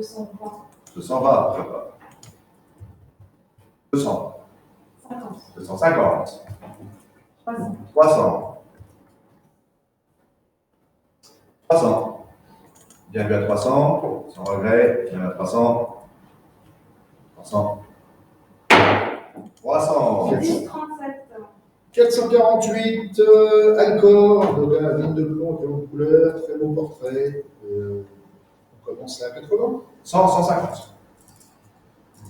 220. 220, très bien. 200. 50. 250. 300. 300. 300. Bienvenue à 300. Sans regret. Bienvenue à 300. 300. 300. 1037. 448, Alcor, donc la ligne de plomb, de couleur, très beau portrait. On commence à 80. 100, 150.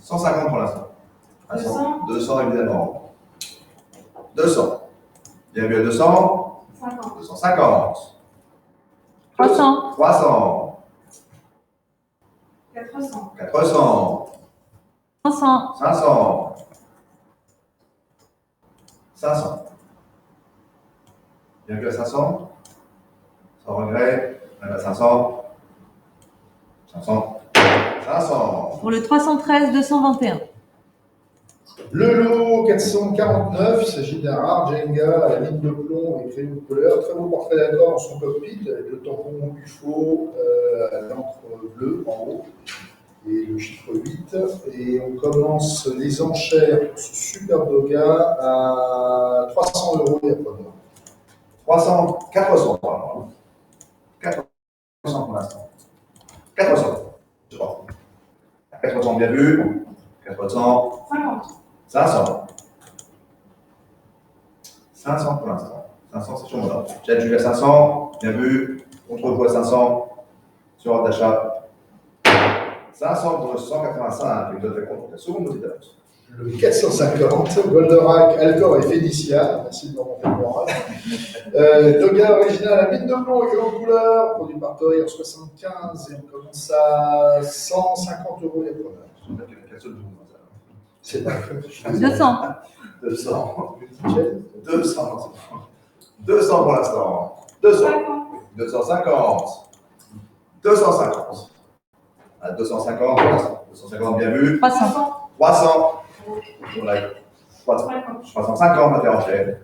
150 pour l'instant. 200. 200 évidemment. 200. Bienvenue à 200. 50. 250. 300. 300. 400. 400. 500. 500. 500. Bienvenue à 500. Sans regret. Même à 500. 500. 500. Pour le 313 221. Le lot 449, il s'agit d'un rare Jenga à la ligne de plomb et crayon de couleur. Très beau portrait d'Alcor dans son cockpit avec le tampon UFO à l'encre bleue en haut et le chiffre 8. Et on commence les enchères pour ce superbe Doga à 300 € et après. 300. 400. Pardon. 400 pour l'instant. 400. Je crois. 400 bien vu. 400. 50. 500. 500 pour l'instant. 500, c'est sur mon ordre. J'ai adjugé à 500. Bien vu. Contre-coup à 500. Sur ordre d'achat. 500 pour le 185. Une note de compte. La seconde petite annonce. Le 450, Goldorak, Alcor et Félicia. Merci de me remonter le moral. Doga original à mine de plomb et crayon de couleur, produit par Toei en 75 et on commence à 150 € et après. Je vais mettre qu'un seul jour. C'est pas 200. 200. 200. 200 pour l'instant. 200. 250. 250. À 250 pour l'instant. 250 bien vu. 300. 300. Pour la 350 m'interrogeait.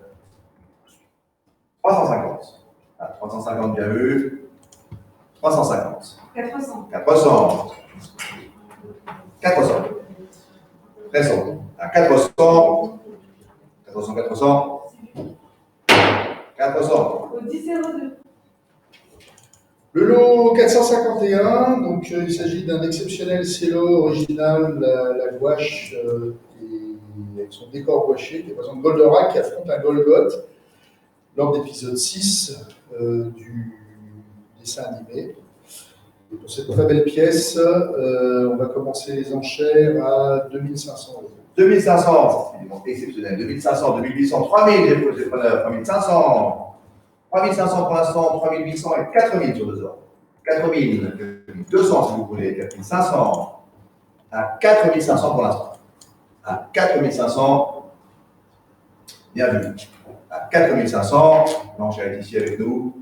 350. À 350 bien vu. 350. 400. 400. 400. 300. À 400. 400, 400. 400. Au 1002. Le lot 451, donc il s'agit d'un exceptionnel cello original, la gouache, et avec son décor gouaché, qui représente Goldorak qui affronte un Golgoth lors d'épisode 6 du dessin animé. Et pour cette très belle pièce, on va commencer les enchères à 2500 €. 2500, c'est exceptionnel. 2500, 2800, 3000, j'ai preneur. 3500. 3500 pour l'instant, 3800 et 4000 sur 2 heures. 4000, 200 si vous voulez, 4500. À 4500 pour l'instant. À 4500, bien vu. À 4500, l'enchère est ici avec nous.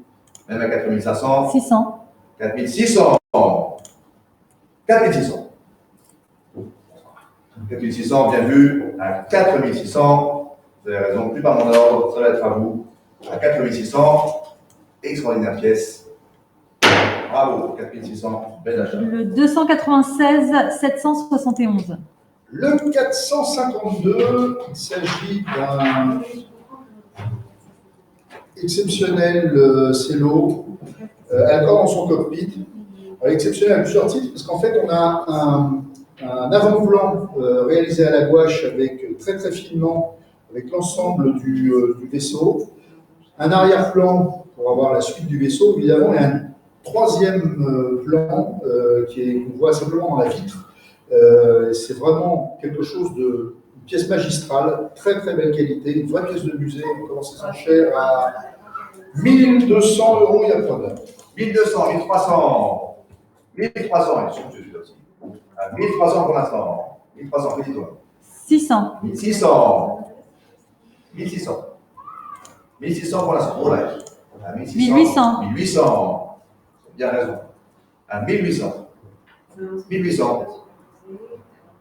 Même à 4500. 600. 4600. 4600. 4600, bien vu. À 4600, vous avez raison, plus par mon ordre, ça va être à vous. À 4600, extraordinaire pièce. Bravo, 4600, bel achat. Le 296 771. Le 452, il s'agit d'un exceptionnel cello, Alcor dans son cockpit. Exceptionnel à plusieurs titres, parce qu'en fait, on a un avant-plan réalisé à la gouache avec très très finement, avec l'ensemble du vaisseau, un arrière-plan pour avoir la suite du vaisseau, évidemment, et un troisième plan qu'on voit simplement dans la vitre. C'est vraiment quelque chose de une pièce magistrale, très très belle qualité, une vraie pièce de musée. On commence ses enchères à 1200 € et à preneur. 1200, 1300. 1300, ils sont dessus aussi. À 1300 pour l'instant. 1300, dis-toi. 600. 1600. 1600. 1600 pour l'instant. Oh là. À 1600. 1800. 1800. Bien raison. À 1800. 1800.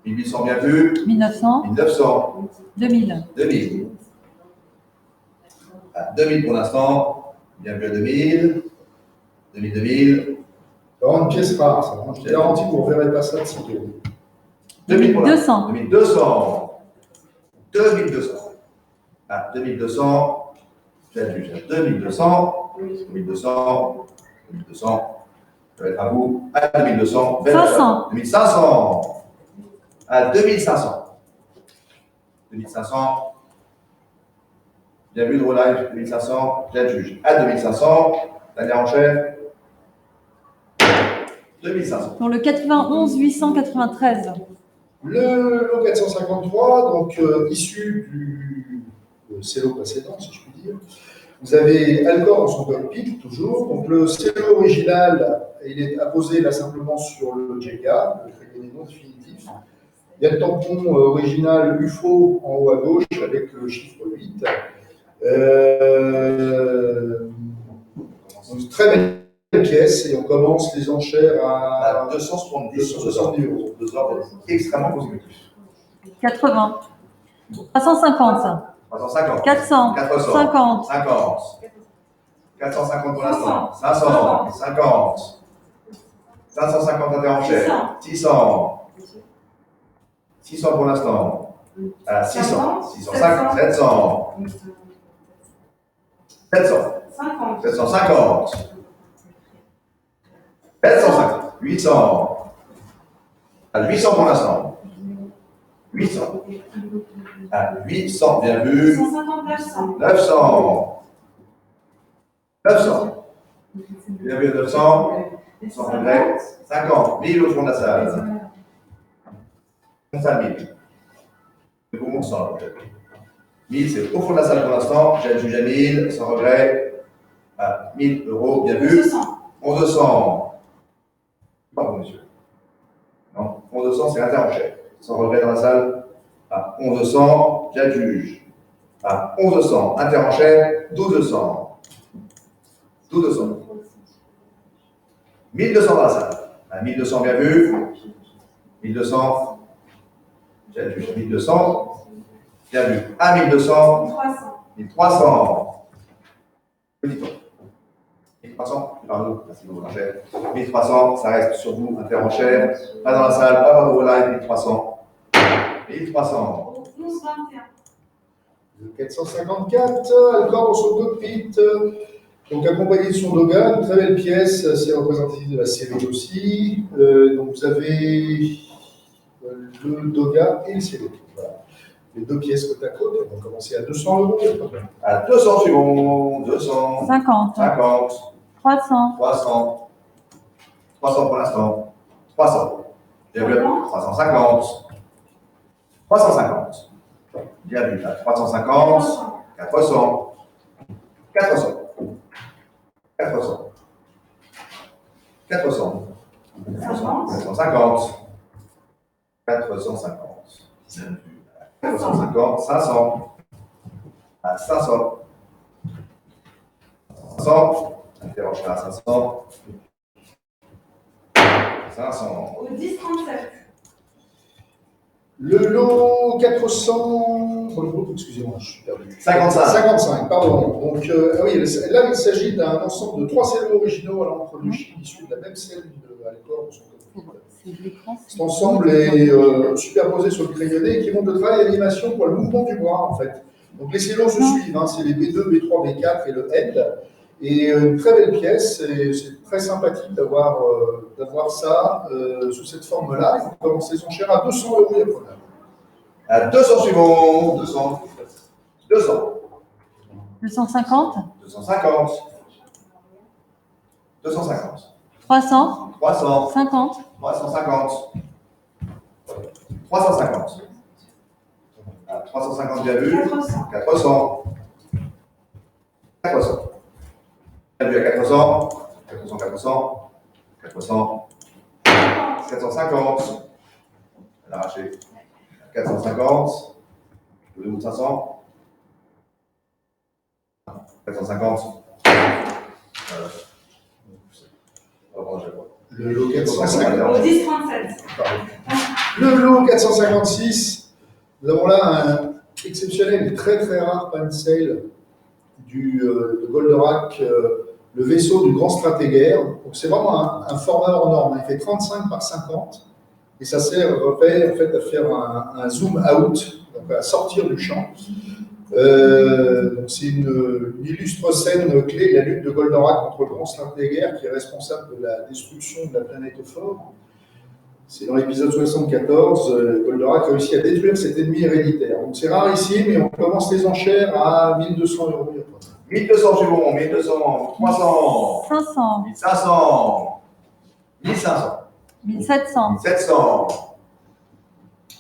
1800 bien vu. 1900. 1900. 2000. 2000. À 2000 pour l'instant. Bien vu à 2000. 2000, 2000. vraiment une pièce rare, ça. Hein. Je te garantis que vous ne reverrez pas ça de sitôt. 2200. 2200. 2200. À 2200. J'adjuge à 2200. 2200. 2200. Ça va être à vous. À 2200. 500. 2500. À 2500. 2500. Bien vu de Live, 2500. J'adjuge à 2500. Dernière enchère. 2500. Pour le 91 893. Le lot 453, donc issu du cello précédent, si je puis dire. Vous avez Alcor dans son cockpit, toujours. Donc le cello original, il est apposé là simplement sur le JK, le crayonné non définitif. Il y a le tampon original UFO en haut à gauche avec le chiffre 8. Une très belle pièce et on commence les enchères à 270 euros. Deux ordres extrêmement consécutifs. 80. 350. 350. 400. 400. 50. 50. 450 pour l'instant. 500. 50. 550 interenchères. 600. 600 pour l'instant. 600. 650. 700. 700. 50. 750. 750. 800. 800 pour l'instant. 800. 800, bien vu. 150, 900. 900. 900. Bien vu, 900. 100 regret. 50. 1000 au fond de la salle. 5000. C'est pour mon sang. 1000, c'est au fond de la salle pour l'instant. J'adjuge à 1000, sans regret. 1000 euros, bien vu. 200. 1200. Pardon, monsieur. Non, 1200, c'est l'interenchère. Sans regret dans la salle. 1200, j'adjuge. 1200, interenchère. 1200. 1200. 1200 dans la salle. 1200, bien vu. 1200. J'adjuge à 1200. Bien vu. 1200. 300. 1300. Petit tour. 1300, pardon, merci beaucoup, enchère. 1300, ça reste sur vous, interenchère. Pas dans la salle, pas dans vos lives, 1300. 1300. 11, 21. Le 454, Alcor dans son cockpit, donc accompagné de son Doga, une très belle pièce, c'est représentatif de la série aussi. Donc vous avez le Doga et le cello. Voilà. Les deux pièces côte à côte, on va commencer à 200 euros. À 200 suivants, 200. 50. 50. 300. 300. 300 pour l'instant. 300. Bien vu, 350. 350. Bien vu, 350. 400. 400. 400. 400. 450. 450. 450. 500. 500. 500. Interroger à 500. 500. Au 10, 37. Le lot 400, excusez-moi, je suis perdu. 55. 55, pardon. Donc, oui, là, il s'agit d'un ensemble de 3 cellos originaux à l'encre de Chine, issus de la même selle de Alcor. Cet ensemble est superposé sur le crayonné et qui montre le travail d'animation pour le mouvement du bras, en fait. Donc, les cellos se suivent, hein, c'est les B2, B3, B4 et le End. Et une très belle pièce, et c'est très sympathique d'avoir ça sous cette forme-là. Il faut commencer son cher à 200 euros les premières. À 200 suivants, 200. 200. 250. 250. 250. 300. 300. 50. 350. 350. 350 bien vu. 400. 400. 400. Bien vu à 400. 400, 400. 400. 450. Elle a arraché. 450. Vous voulez 500. 450. Le lot 450. Au 10, 37. Le lot 456. Nous avons là un exceptionnel et très très rare pan sale de Goldorak, le vaisseau du grand stratégaire. Donc c'est vraiment un format hors norme. Il fait 35 par 50 et ça sert en fait à faire un zoom out, donc à sortir du champ. Donc c'est une illustre scène clé de la lutte de Goldorak contre le grand stratégaire qui est responsable de la destruction de la planète Phore. C'est dans l'épisode 74, Goldorak réussit à détruire cet ennemi héréditaire. Donc c'est rarissime et on commence les enchères à 1200 €. 1200 suivant, 1200, 300, 500, 1500, 1500, 1700, 1700,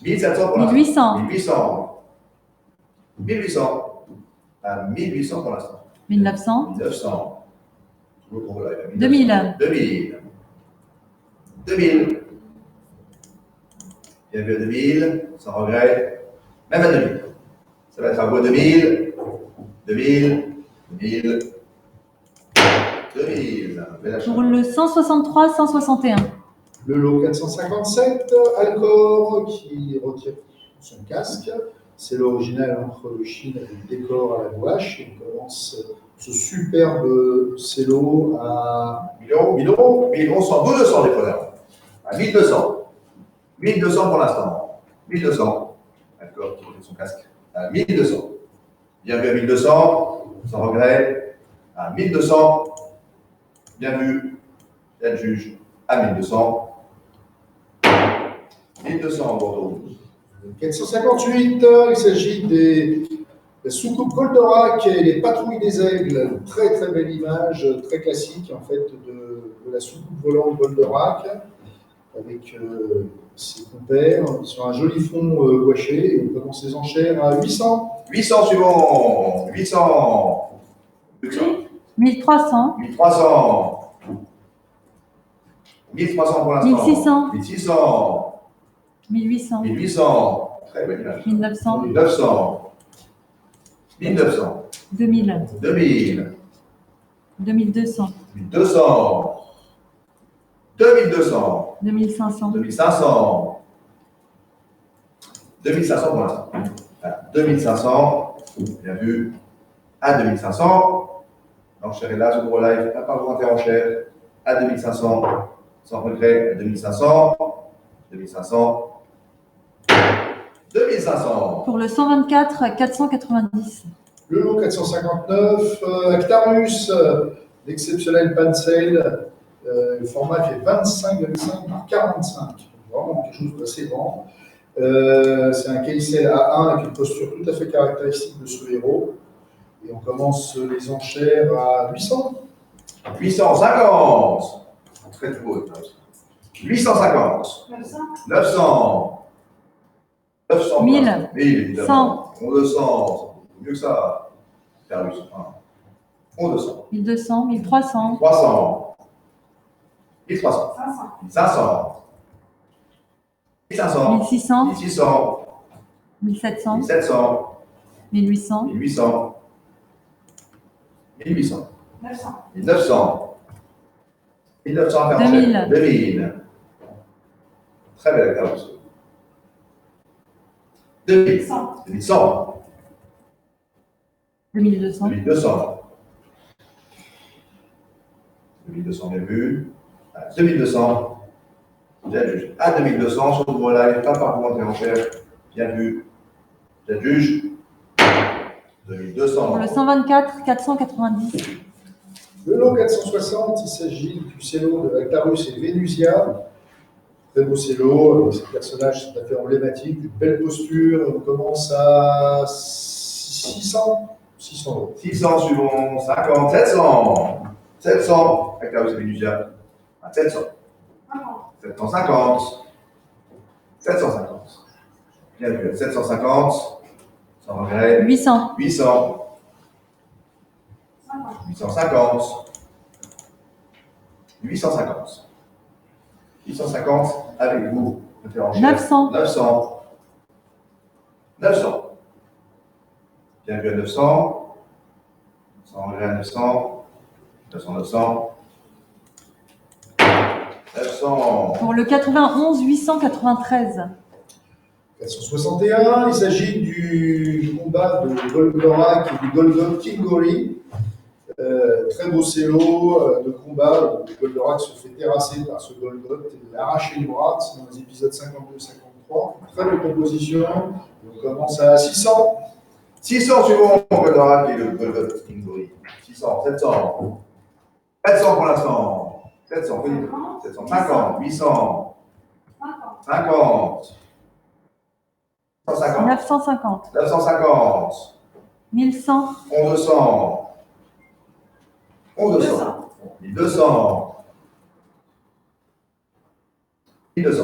1700 pour l'instant. 1800, 1800, 1800, à 1800 pour l'instant. 1900, 1900, 2000, 2000, 2000. Bien vu à 2000, sans regret, même à 2000. Ça va être à vous 2000, 2000, 2000, 2000. pour le 163, 161. Le lot 457, Alcor qui retire son casque. C'est l'original entre le Chine et le décor à la gouache. Et on commence ce superbe cello à 1000 €, 1000 €, 1000 €, 100, 1200 des preneurs. À 1200. 1200 pour l'instant. 1200. D'accord, qui retire son casque. À 1200. Bien vu à 1200, sans regret. À 1200. Bien vu. Il y a le juge. À 1200. 1200 en Bordeaux. 458. Il s'agit des soucoupes Goldorak et les patrouilles des aigles. Très très belle image, très classique en fait de la soucoupe volante Goldorak avec ses compères sur un joli fond gouaché. Et on commence les enchères à 800. 800 suivant. 800. 1300, 1300. 1300 pour l'instant. 1600. 1600. 1800, 1800. Très belle image. 1900, 1900. 1900. 2000, 2000. 2200, 1200. 2200. 2500, 2500. 2500 pour l'instant. À 2500. Bien vu. À 2500. L'enchère est là, ce gros live. La part de enchère. À 2500. Sans regret. À 2500. 2500. 2500. pour le 124, 490. Le lot 459, Actarus, l'exceptionnel Pansail, le format fait 25,5 par 45, vraiment quelque chose d'assez grand. C'est un KSL A1 avec une posture tout à fait caractéristique de ce héros. Et on commence les enchères à 800. 850. Très beau. 850. 900. 900. 900. 1000. 1000, évidemment. 200. Mieux que ça. Perdu. 200. 1200, 1300, 300. 1300. 500. 500. 1500. 1600, 1600. 1700, 1700. 1800, 1800. 1800. 900. 1900. 1900 à faire 2000. 2000. Très belle intervention. 2000. 100. 2100. 2200, 2200. 2200 bien vu. 2200. Bien juge. À 2200, sur le gros live, pas par contre enchère. Bien vu. Bien juge. 2200. pour le 124, 490. Le lot 460, il s'agit du cello de Actarus et Vénusia. Très beau cello, ce personnage tout à fait emblématique, une belle posture. On commence à 600. 600 €. 600 suivant. 50. 700. 700. Actarus et Vénusia. À 700. 750. 750. Bien vu. 750. Sans regret. 800, 800. 50. 850. 850. 850 avec vous. 900, 900. 900. Bien vu à 900. Sans regret à 900. 900, 900. 900. pour le 91, 893. 461, il s'agit du combat de Goldorak et du Golgok Kingori. Très beau cello de combat où Goldorak se fait terrasser par ce Golgot et lui arracher le bras. C'est dans les épisodes 52-53. Très belle composition. On commence à 600. 600 suivant Goldorak et le Golgot Ingori. 600, 700. 700 pour l'instant. 700, oui. 750, 800, 50. 150. 950. 950. 1100. 1200. 1200. 1200. 1200.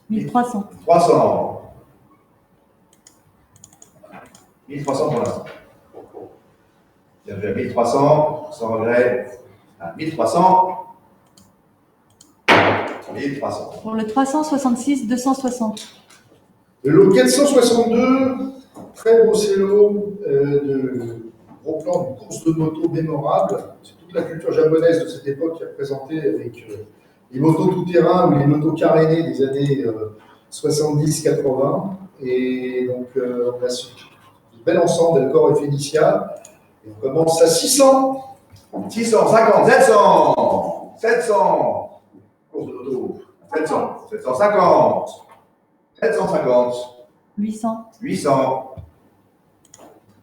1300. 300. 1300 pour l'instant. Bien vu à 1300, sans regret. À 1300. 1300. Pour le 366, 260. Le lot 462, très beau cello de gros plan de course de moto mémorable. C'est toute la culture japonaise de cette époque qui est représentée avec les motos tout-terrain ou les motos carénées des années 70-80. Et donc, on a ce bel ensemble d'Alcor et Phénicia. Et on commence à 600. 650, 700. 700. Course de moto. 700. 750. 750. 800. 800.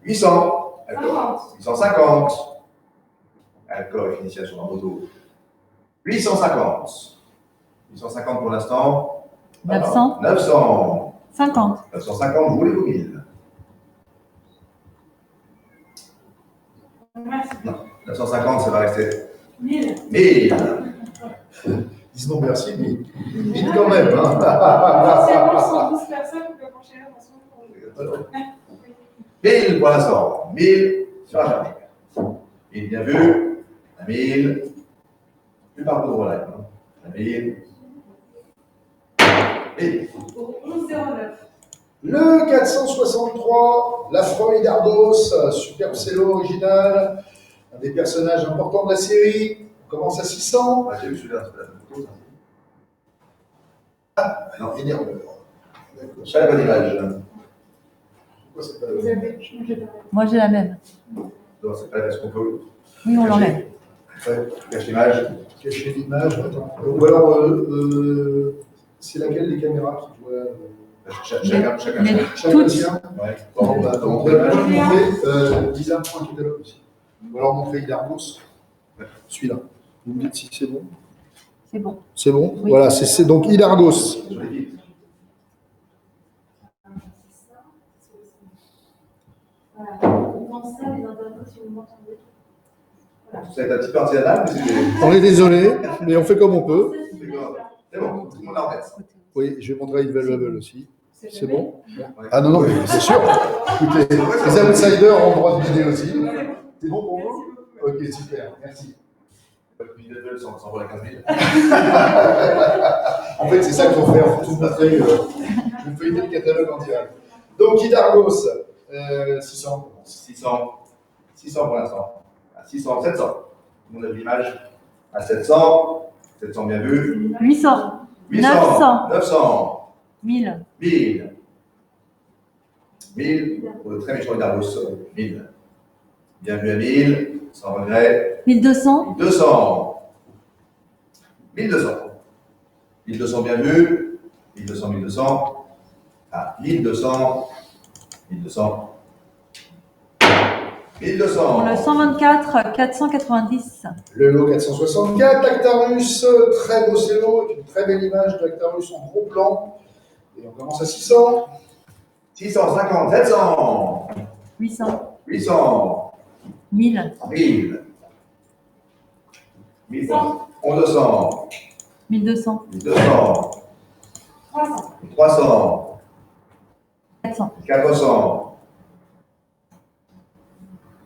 800. D'accord. 850. Alcor et Phénicia sur la moto. 850. 850 pour l'instant. 900. 900. 50. 950, vous voulez vos 1000. Merci. 950, ça va rester 1000. 1000. Dis non merci, mais vite quand même. Hein. Potentiellement 112 personnes qui peuvent enchaîner dans son 1000 pour l'instant. 1000 sur la charge. 1000 bien vu. 1000. Plus par de relais. 1000. 1000. Pour 11,09. Le 463, la Freud Argos, superbe cello original, un des personnages importants de la série. On commence à 600. Ah, j'ai vu celui-là, c'est pas la photo, ça. Ah, non, énerveur. D'accord. C'est la bonne image. Pourquoi c'est pas Vous avez changé de Moi, j'ai la même. Non, c'est pas est-ce qu'on peut Oui, on l'enlève. cacher l'image. cacher l'image? Attends. Ou alors, c'est laquelle des caméras qui doit. Chacun. Mais Chacun toutes. tient. Ouais. Bon, bah, Bon, on va montrer 10 ans pour un catalogue aussi. Ou alors montrer Idargos. Celui-là. Vous me dites si c'est bon. C'est bon. C'est bon? Oui. Voilà, c'est donc Idargos. Sur les guides. Voilà. Dans ça, les internautes, si vous m'entendez. Ça va être un petit peu artisanal, mais c'est On est désolé, mais on fait comme on peut. c'est bon, tout le monde en tête. Oui, je vais montrer Invaluable aussi. C'est bon? Ouais. Ah non, non, mais c'est sûr. Écoutez, les outsiders ont droit de vider aussi. C'est bon pour vous? Ok, super, merci. Puis les deux s'envolent à 15 000. En fait, c'est ça qu'il faut faire, il faut tout montrer. Je vais feuilleter le catalogue en direct. Donc, Idargos, 600. 600 pour l'instant. À 600, 700. On a l'image à 700. 700 bien vu. 800. 800. 900. 900. 1000. 1000. 1000 pour le très méchant Idargos. 1000. Bienvenue à 1000. Sans regret. 1200. 200. 1200. 1200 bien vu. 1200, 1200. Ah, 1200. 1200. 1200. Pour le 124, 490. Le lot 464, Actarus, très beau cello, avec une très belle image d'Actarus en gros plan. Et on commence à 600. 650, 700. 800. 800. 1000. 1000. 1100. 1200. 1200. 1200. 300. 300. 400. 400.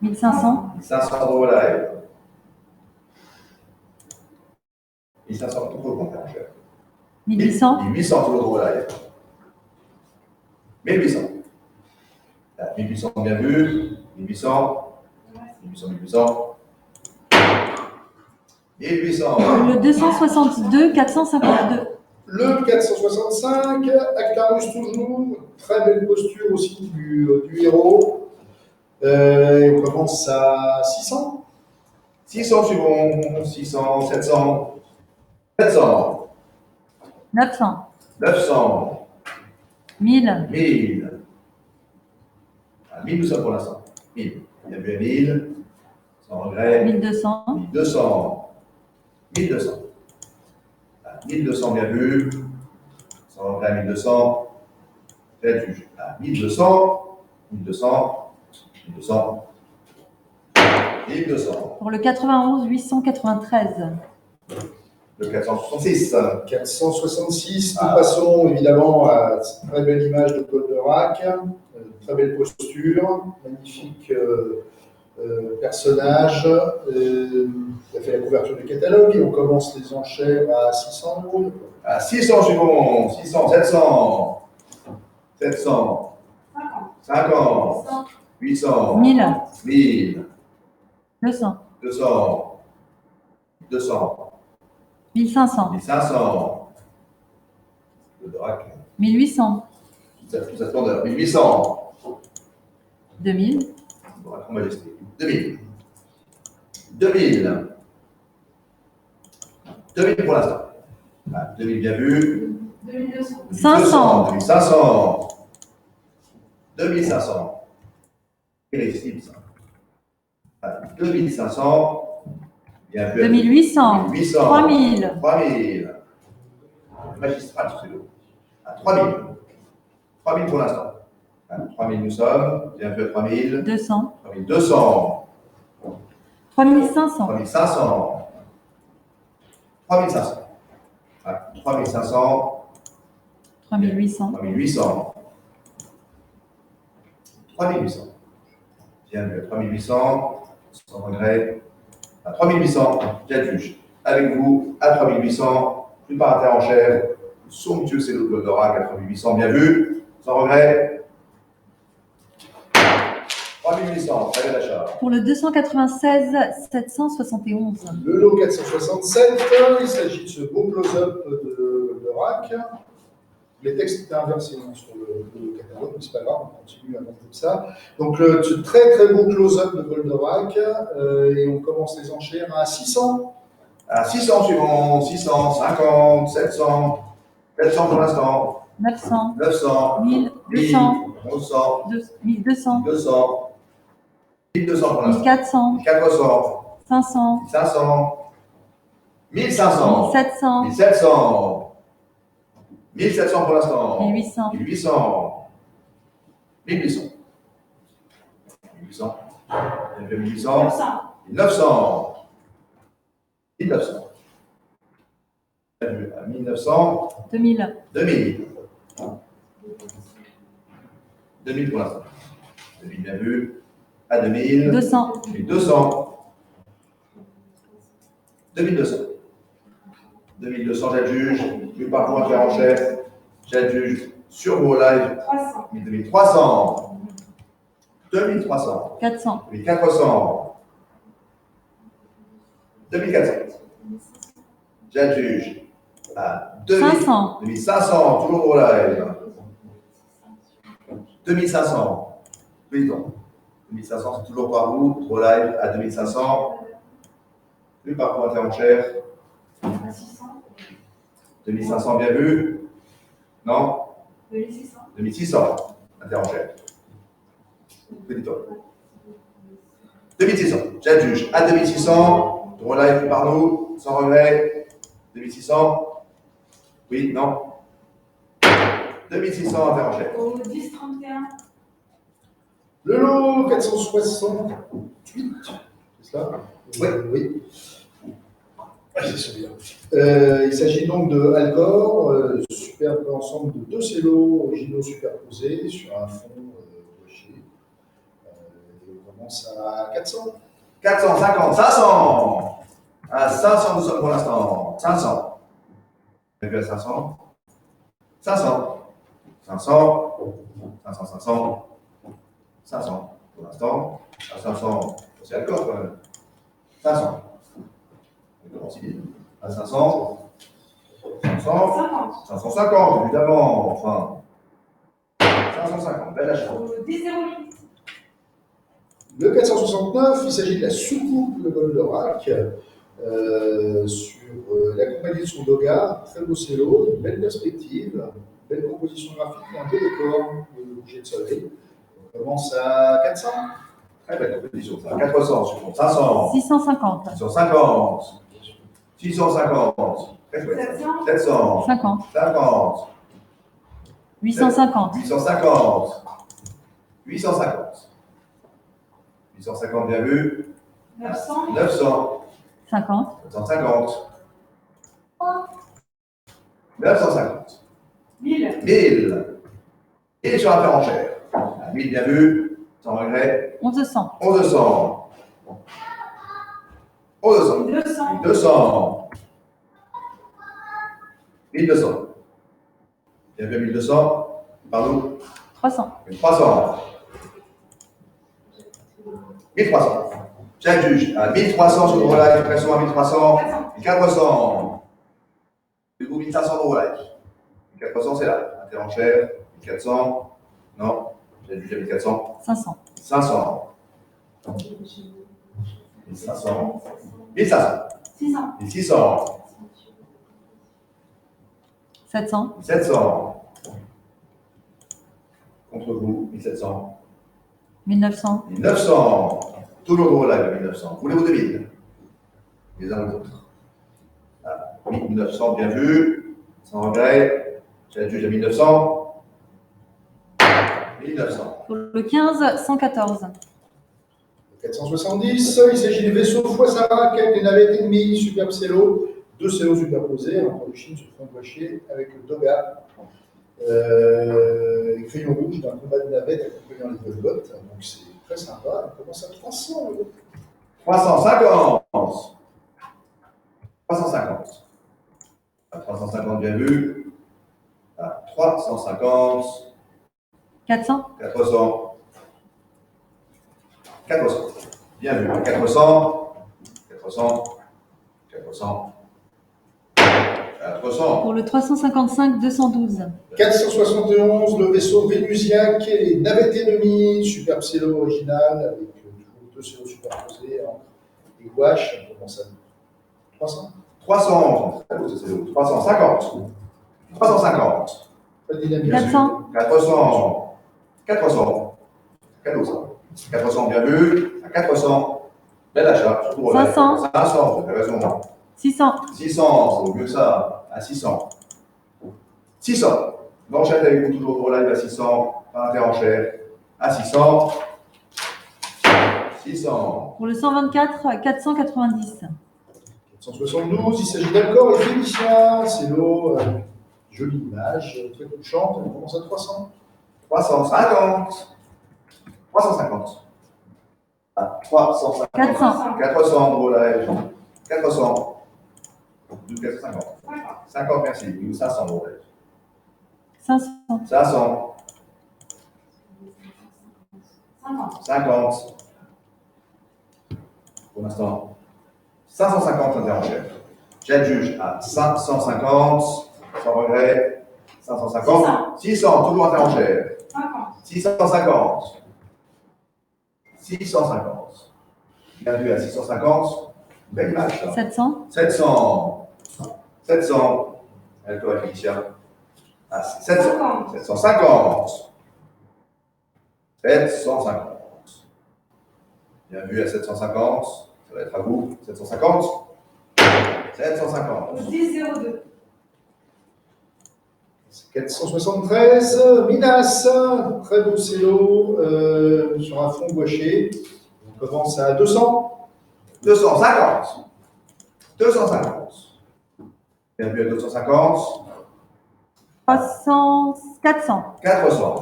1500. 500 euros live. 1500, tout le compte, cher. 1800. 1800 euros live. 1800. 1800 bien vu. 1800. 1800, 1800. 1800. Le 262, 452. Le 465, Actarus toujours, très belle posture aussi du héros. Et on commence à 600. 600 suivants, 600, 700, 700, 900. 900, 1000. 1000. 1000 nous sommes pour l'instant. 1000. Il y a vu à 1000, sans regret. 1200. 1200. 1200. 1200 bien vu, sans regret 1200. Fait juge. 1200, 1200, 1200, 1200. Pour le 91 893. Le 466. 466. Nous passons évidemment à cette très belle image de Goldorak, très belle posture, magnifique personnage. Il a fait la couverture du catalogue et on commence les enchères à 600 €. À 600 suivants, 600, 700, 700, 50, 800, 1000. 1000, 200. 200, 200, 1500. 1500, Goldorak, 1800. tout ça tourne à 1800, 2000. Goldorak en majesté, 2000, 2000, 2000 pour l'instant. 2000 bien vu. 2200. 500. 2500. 2500. Irrésistible ça. 2500. Bien vu. 2800. 800. 3000. 3000. Magistral sur ce lot. 3000. 3000 pour l'instant. 3000 nous sommes. Bien vu à 3000. 200. 3200. 3500. 3500. 3500. 3500. 3800. 3800. 3800. Bien vu, 3800, sans regret. À 3800, j'adjuge avec vous à 3800, plus par terre en chair, somptueux c'est le Goldorak à 3800, bien vu, sans regret. 3800, très bien d'achat. Pour le 296 771. Le lot 467, il s'agit de ce beau close-up de Goldorak. Les textes étaient inversés sur le catalogue, mais c'est pas grave, on continue à monter ça. Donc, ce très très beau close-up de Goldorak, et on commence les enchères à 600. À 600 suivants, 650, 700, 700 pour l'instant, 900. 900, 1000. 1000, 200. 1100, 1200. 200, 1200 pour l'instant, 1400. 1400, 500. 500, 1500, 1700. 1700, 1700 pour l'instant, 1800. 1800, 1800, 1800, 1800, 900. 1900, 1900, 1900, 2000. 2000, 2000 pour l'instant, 2000 bien vu, à 2000, 200. 2200, 2200, 2200, j'adjuge, plus par point faire en chef, j'adjuge sur vos lives, 300. 2300, 2300, 400. 2400, 2400, j'adjuge à 500. 2500, toujours vos lives, 2500, oui, non, 2500, c'est toujours par vous, vos lives à 2500, plus par point faire en chef, 600. 2500 bien vu, non? 2600. 2600, interrogère. Petit-toi. 2600, j'adjuge à 2600, droit live par nous, sans regret. 2600, oui, non? 2600, interrogère. Au 1031. Le lot 468, c'est ça? Oui. Oui. C'est celui-là. Il s'agit donc de Alcor, superbe ensemble de deux cellos originaux superposés sur un fond rocher. On commence à 400. 450, 500. À 500, nous sommes pour l'instant. 500. Vous avez vu à 500? 500. 500. 500, 500. 500 pour l'instant. À 500, c'est Alcor quand même. 500. À 500, 500, 50. 550, évidemment, enfin. 550, bel achat. Au 1008. Le 469, il s'agit de la soucoupe de Goldorak sur la compagnie de son Doga. Très beau cello, une belle perspective, belle composition graphique et un beau décor de bouger de soleil. On commence à 400. Très belle compétition, ça. 400, je compte. 500. 650. 650. 650. Très chouette. 700. 700. 50. 50. 850. 850. 850. 850, bien vu. 900. 900. 50. 950. 950. 1000. 1000. Et sur la paire en chair. 1000, bien vu. Sans regret. 1100. 1100. 1100. 200. 200. 1200. Bien vu, 1200. Pardon. 300. 1300. 1300. J'ai le juge. À 1300 sur le relais, pression à 1300. 1400. Du coup, 1500 de relais. 1400, c'est là. Interrenchère. 1400. Non. J'ai le juge à 1400. 500. 500. 1500. 1500. 600. 1600. 700. 700. Contre vous, 1700. 1900. 1900. Toujours de relais, 1900. Voulez-vous 2000? Les uns aux autres. Ah, 1900, bien vu. Sans regret. J'ai le juge à 1900. 1900. Pour le 15, 114. 470, il s'agit du vaisseau Fouassara avec des navettes ennemies, superbe cello, deux cellos superposés, un production sur fond gouaché avec le Doga, les crayons rouges d'un combat de navettes accompagnant les Golgoth, donc c'est très sympa. On commence à 300 €. 350. 350. À 350, bien vu. À 350. 400. 400. 400. Bien vu. 400. 400. 400. 400. Pour le 355, 212. 471, le vaisseau Vénusiac et les navettes ennemies, superbe cello original avec deux cellos superposés et gouache. On commence à 300. 300. Très beau, ce cello. 350. 350. Pas de dynamique. 400. 400. 400. Cadeau, ça. 400, bien vu. À 400. Bel achat. Surtout 500. 500, vous avez raison. 600. 600, ça vaut mieux que ça. À 600. 600. L'enchaîne avec vous toujours pour live à 600. Pas d'interenchère. À 600. 600. Pour le 124, 490. 472, il s'agit d'accord et Félicien, cello, jolie image, très touchante. On commence à 300. 350. 350. À 350. 400. 400 gros live. 400. 450. 50, merci. 500 gros live. 500. 500. 50. 50. Pour l'instant. 550 interrenchères. J'ai le juge à 550. Sans regret. 550. 600. Toujours interrenchère. 50. 650. 650. Bien vu à 650. Belle image, ça. 700. 700. 700. Elle correct, Félicia. Ah, 700. 750. 750. Bien vu à 750. Ça va être à vous. 750. 750. 10,02. 473, Minas, très beau cello sur un fond gouaché. On commence à 200. 250. 250. Bien vu à 250. 300. 400. 400.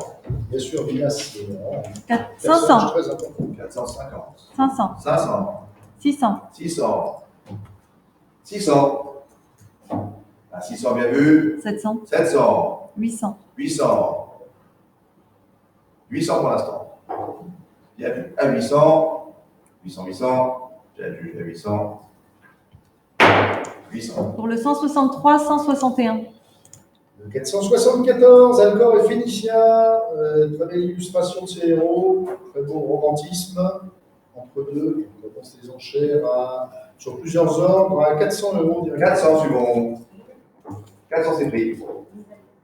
Bien sûr, Minas, c'est 500. très important. 450. 500. 500. 600. 600. 600. À 600, bien vu. 700. 700. 800. 800. 800 pour l'instant. Bien vu. À 800. 800, 800. J'ai vu à 800. 800. Pour le 163, 161. Le 474, Alcor et Phénicien, très belle illustration de ces héros, très beau romantisme. entre deux. On commence les enchères sur plusieurs ordres à 400 € directement. 400 suivant. 400 c'est pris.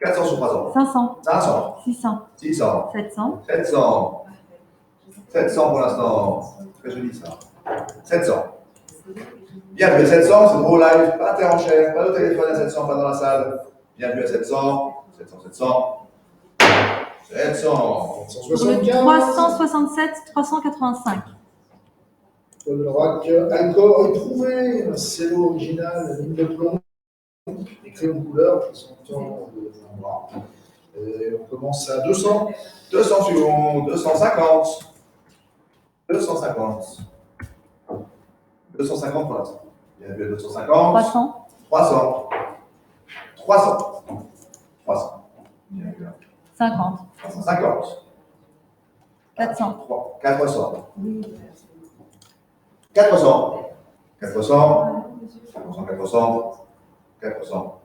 400 sur 3 ans. 500, 500. 600, 600. 700, 700. 700 pour l'instant. Très joli ça. 700. Bien vu à 700, c'est gros live, pas de enchères, pas de téléphone à 700, pas dans la salle. Bien vu à 700. 700, 700. 700. pour le 175. 367, 385, Paul Leroc, Alcor éprouvé, un cello original, ligne de plomb, des crayons de couleur qui sont en noir. Et on commence à 200. 200 suivants. 250. 250. 250 pour l'instant. Bien vu à 250. 300, 300. 300. 300. Bien vu à 50, 350. 400, 400. 400. 400. 400. 400.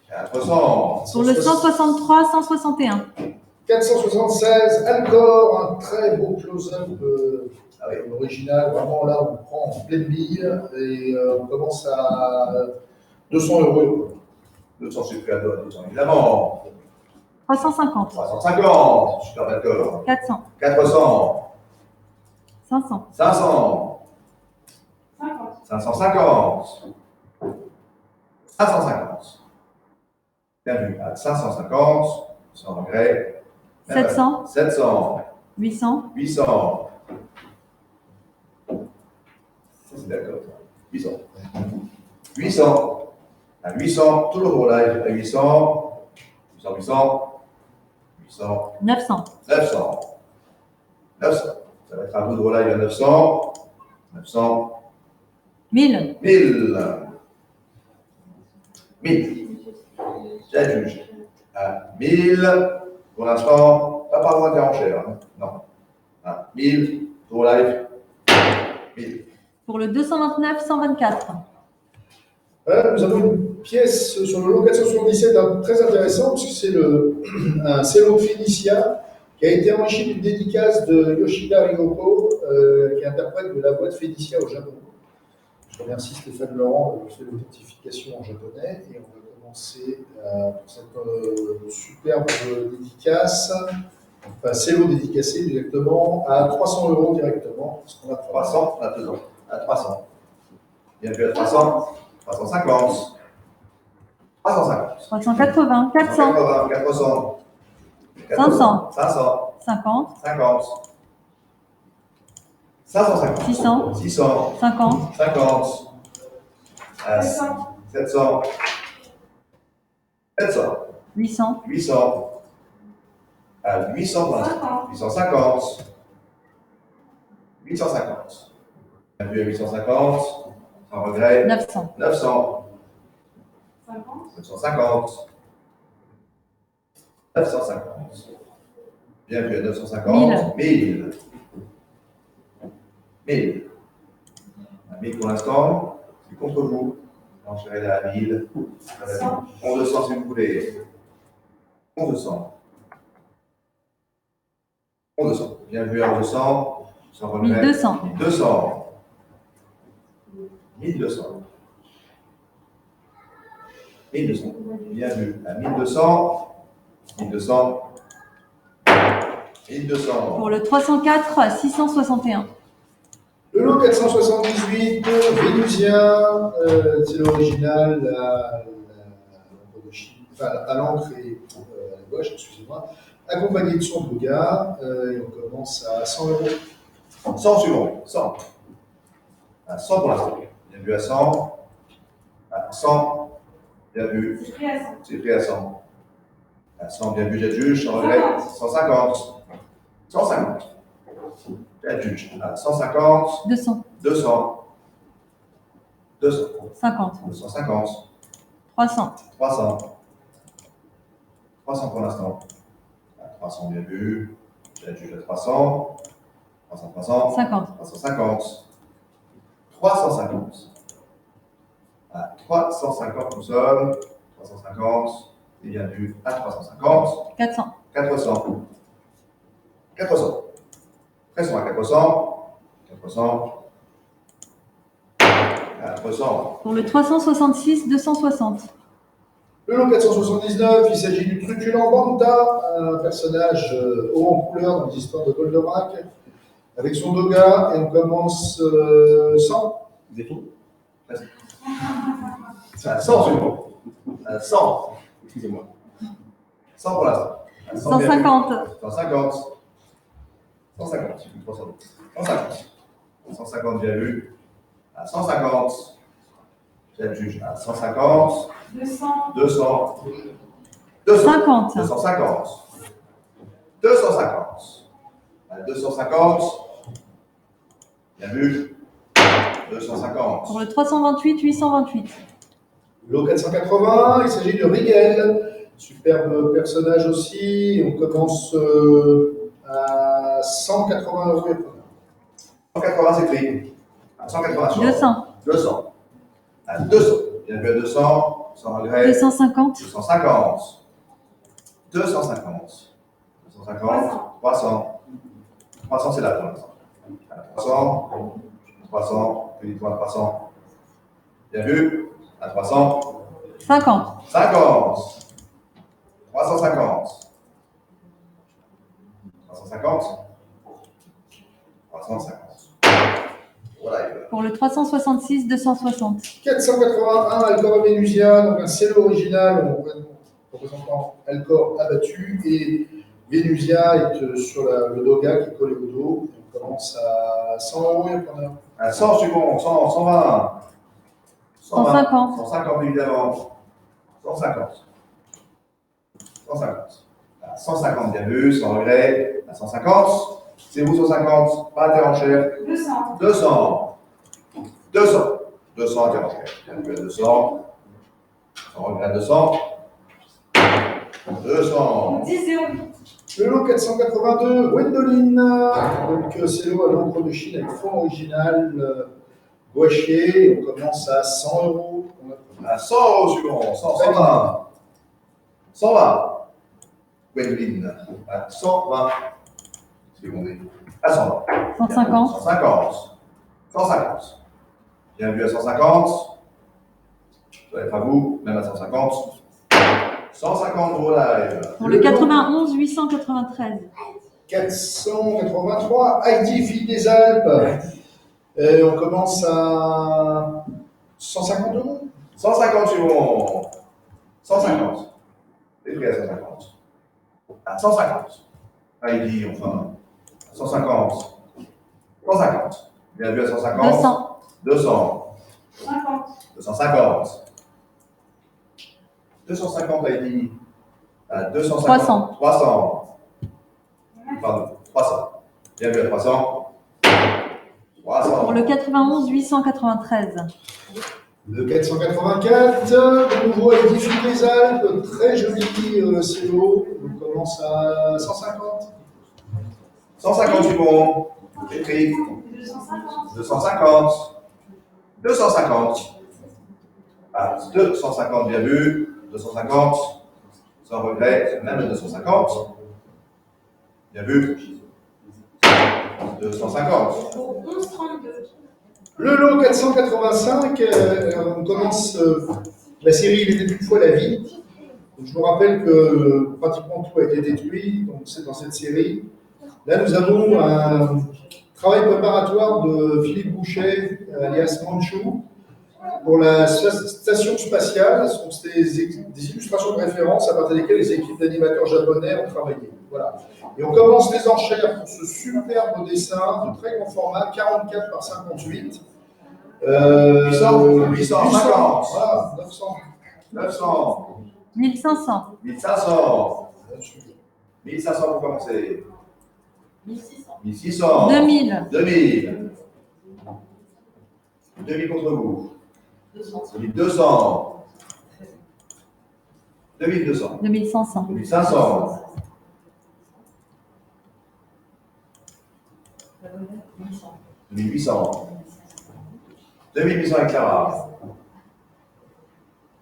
400. pour le 163, 161, 476, Alcor, un très beau close-up Ah oui. original, vraiment là on prend en pleine bille et on commence à 200 €. 200 supplémentaires, 200 évidemment. 350, 350. Super d'accord. 400, 400. 500, 500. 50. 550. 550. Bien vu à 550. Sans regret. 700, 700. 800, 800. Ça, c'est d'accord. 800. 800. À 800, tout le gros live à 800. 800, 800. 800. 900, 900. 900. Ça va être un bout de gros live à 900. 900. 1000, 1000. 1000. J'adjuge. À 1000. Pour l'instant, pas par loin de enchères. Hein. Non. À 1000. Gros live. 1000. pour le 229, 124, Nous avons une pièce sur le lot 477 très intéressant puisque c'est un cello Phoenicia qui a été enrichi d'une dédicace de Yoshida Rigoko qui interprète de la boîte Phoenicia au Japon. Je remercie Stéphane Laurent d'avoir fait l'authentification en japonais et on va commencer pour cette superbe dédicace, enfin cello dédicacé directement à 300 € directement parce qu'on a 300. À 200. À 300. Bien vu à 300. 350. 350. 380, 400, 480, 400. 500. 500. 50, 50. 550. 600, 600. 50, 50. 700. 700. 700. 800, 800. À 800 pour l'instant. 850. 850. Bien vu à 850. Sans regret. 900, 900. 50. 950. 950. Bien vu à 950. 1000. 1000. À 1000 pour l'instant. C'est contre vous. L'enchère est à 1000. 1100 si vous voulez. 1100. 1100. Bien vu à 1100. Sans regret. 1200, 1200. 1200. 1200. Bien vu à 1200. 1200. 1200. pour le 304, 661, Le lot 478, Vénusien, c'est l'original, à l'encre et à la gauche, excusez-moi, accompagné de son Bouga, et on commence à 100 €. 100 suivant. 100. À 100 pour l'instant. Bien vu à 100. À 100. Bien vu. C'est pris à 100. C'est pris à 100. À 100, bien vu, j'adjuge. Sans regret. 150. 150. J'adjuge. À 150. 200, 200. 200. 50, 250. 300, 300. 300 pour l'instant. À 300, bien vu. J'adjuge à 300. 300, 300. 50, 350. 350. À 350, nous sommes. 350. Et bien vu à 350. 400, 400. 400. Pression à 400. 300. 400. Pour le 366 260. Le lot 479, il s'agit du truculent Banta, un personnage haut en couleur dans l'histoire de Goldorak, avec son doga, et on commence 100. Vous avez fini? C'est un 100, c'est bon. Un 100. Excusez-moi. 100 pour l'instant. 150. 150. 150. 150. 150, j'ai vu. À 150. J'ai le juge. À 150. 200. 200. 200. 50. 250. 250. À 250. Bien vu. 250. Pour le 328 828. Lot 480, il s'agit de Rigel, superbe personnage aussi. On commence à 180 euros. 180, c'est pris. À 180. 200. 200. À 200. Bien vu à 200. Sans regret. 250. 250. 250. 250. 300. 300, c'est là pour l'instant. 300. 300. Uniquement à 300. Bien vu. À 300. 50. 50. 350. 350. 350. Voilà. Pour le 366 260. 481, Alcor Vénusia, donc un cello original représentant Alcor abattu, et Vénusia est sur le doga qui est collé au dos. On commence à 100 euros, À 100 secondes. 100, 120. 150. 150 évidemment. 150. 150. À 150 bien vu, sans regret. À 150. C'est vous 150. Pas interrenchère. 200. 200. 200. 200 interrenchère. Bien vu à 200. Sans regret à 200. 200. 10 000. Le lot 482, Gwendoline, donc c'est l'eau à l'encre de Chine avec fond original gouaché. On commence à 100 euros. À 100 euros suivant. 100, 120. 120. Gwendoline. À 120. Secondé. À 120. 150. 150. 150. Bien vu à 150. Ça va être à vous, même à 150. 150 euros live. Pour le 91 893. 483, Heidi, fille des Alpes. Et on commence à 150 euros. 150 suivant. 150. C'est pris à 150. À 150. Heidi, enfin. 150. 150. Bien vu à 150. 200. 200. 50. 250. 250 Heidi. À 250. 300. 300. Pardon. 300. Bien vu à 300. 300. Pour le 91 893. Le 484, de nouveau Heidi, fille des Alpes. Très joli cello. On commence à 150. 150 suivant. J'ai pris. 250. 250. 250. Ah, 250, bien vu. 250. Sans regret, même le 250. Bien vu. 250. 11 32. Le lot 485, on commence la série Il était une fois la vie. Donc, je vous rappelle que pratiquement tout a été détruit, donc c'est dans cette série. Là, nous avons un travail préparatoire de Philippe Boucher, alias Manchou, pour la station spatiale. Ce sont des illustrations de référence à partir desquelles les équipes d'animateurs japonais ont travaillé. Voilà. Et on commence les enchères pour ce superbe dessin de très grand format, 44 par 58. 850. Voilà, 900. 900. 1500. 1500. 1500 pour commencer. 1600. 1600. 2000. 2000. 2000 contre vous. 200. 2200. 2200. 2500. 2500. 2800. 2800 avec Clara.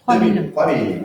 3000. 3000.